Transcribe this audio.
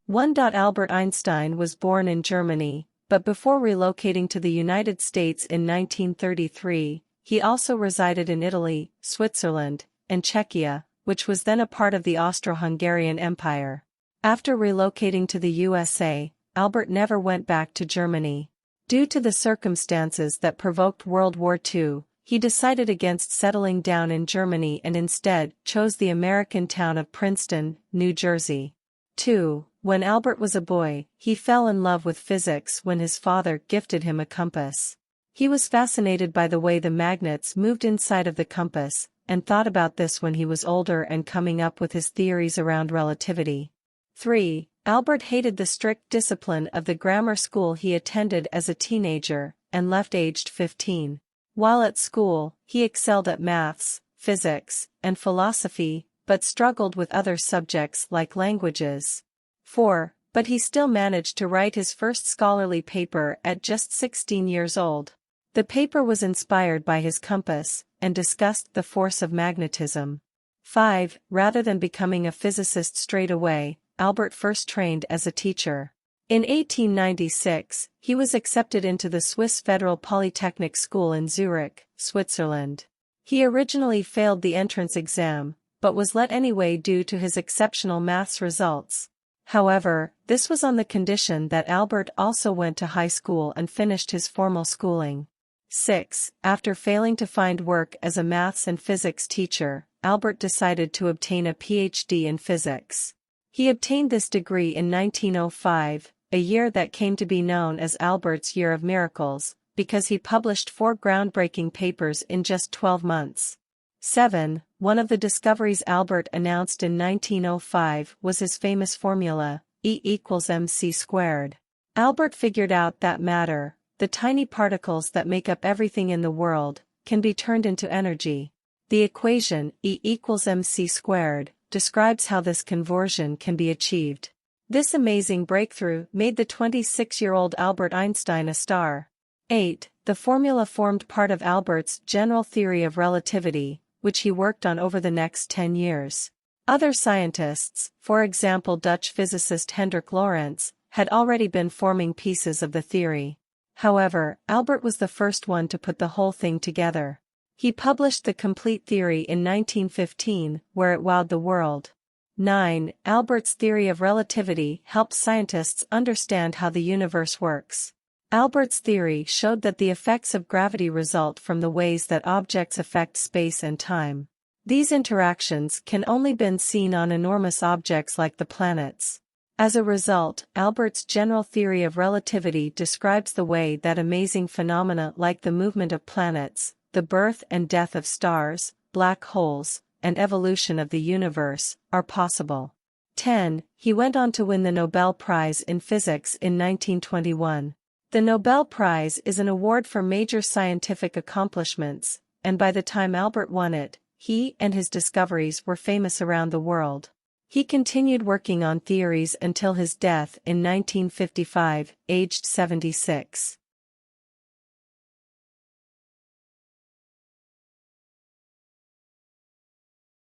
1. Albert Einstein was born in Germany, but before relocating to the United States in 1933, he also resided in Italy, Switzerland, and Czechia, which was then a part of the Austro-Hungarian Empire. After relocating to the USA, Albert never went back to Germany. Due to the circumstances that provoked World War II, he decided against settling down in Germany and instead chose the American town of Princeton, New Jersey. 2. When Albert was a boy, he fell in love with physics when his father gifted him a compass. He was fascinated by the way the magnets moved inside of the compass, and thought about this when he was older and coming up with his theories around relativity. 3. Albert hated the strict discipline of the grammar school he attended as a teenager, and left aged 15. While at school, he excelled at maths, physics, and philosophy, but struggled with other subjects like languages. 4. But he still managed to write his first scholarly paper at just 16 years old. The paper was inspired by his compass, and discussed the force of magnetism. 5. Rather than becoming a physicist straight away, Albert first trained as a teacher. In 1896, he was accepted into the Swiss Federal Polytechnic School in Zurich, Switzerland. He originally failed the entrance exam, but was let anyway due to his exceptional maths results. However, this was on the condition that Albert also went to high school and finished his formal schooling. 6. After failing to find work as a maths and physics teacher, Albert decided to obtain a PhD in physics. He obtained this degree in 1905, a year that came to be known as Albert's Year of Miracles, because he published 4 groundbreaking papers in just 12 months. 7. One of the discoveries Albert announced in 1905 was his famous formula, E equals mc squared. Albert figured out that matter, the tiny particles that make up everything in the world, can be turned into energy. The equation, E equals mc squared, describes how this conversion can be achieved. This amazing breakthrough made the 26-year-old Albert Einstein a star. 8. The formula formed part of Albert's general theory of relativity, which he worked on over the next 10 years. Other scientists, for example Dutch physicist Hendrik Lorentz, had already been forming pieces of the theory. However, Albert was the first one to put the whole thing together. He published the complete theory in 1915, where it wowed the world. 9. Albert's theory of relativity helped scientists understand how the universe works. Albert's theory showed that the effects of gravity result from the ways that objects affect space and time. These interactions can only be seen on enormous objects like the planets. As a result, Albert's general theory of relativity describes the way that amazing phenomena like the movement of planets, the birth and death of stars, black holes, and evolution of the universe, are possible. 10. He went on to win the Nobel Prize in Physics in 1921. The Nobel Prize is an award for major scientific accomplishments, and by the time Albert won it, he and his discoveries were famous around the world. He continued working on theories until his death in 1955, aged 76.